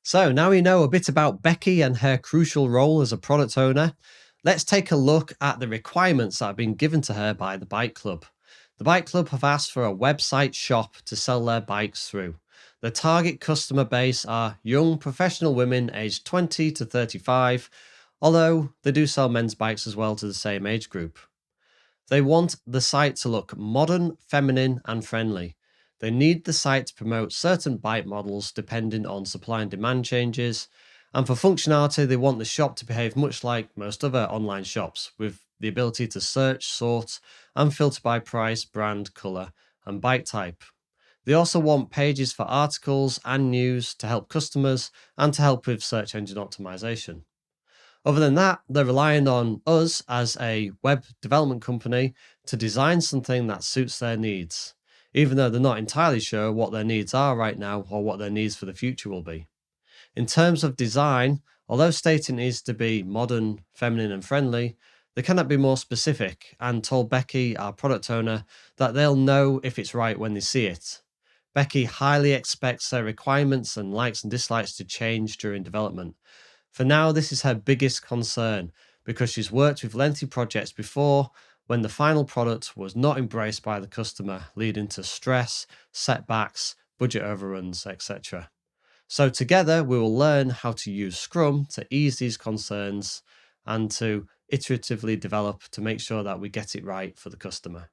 So now we know a bit about Becky and her crucial role as a product owner. Let's take a look at the requirements that have been given to her by the Bike Club. The Bike Club have asked for a website shop to sell their bikes through. The target customer base are young professional women aged 20 to 35, although they do sell men's bikes as well to the same age group. They want the site to look modern, feminine, and friendly. They need the site to promote certain bike models depending on supply and demand changes. And for functionality, they want the shop to behave much like most other online shops, with the ability to search, sort, and filter by price, brand, color, and bike type. They also want pages for articles and news to help customers and to help with search engine optimization. Other than that, they're relying on us as a web development company to design something that suits their needs, even though they're not entirely sure what their needs are right now or what their needs for the future will be. In terms of design, although stating it is to be modern, feminine, and friendly, they cannot be more specific and told Becky, our product owner, that they'll know if it's right when they see it. Becky highly expects their requirements and likes and dislikes to change during development. For now, this is her biggest concern because she's worked with lengthy projects before when the final product was not embraced by the customer, leading to stress, setbacks, budget overruns, etc. So together, we will learn how to use Scrum to ease these concerns and to iteratively develop to make sure that we get it right for the customer.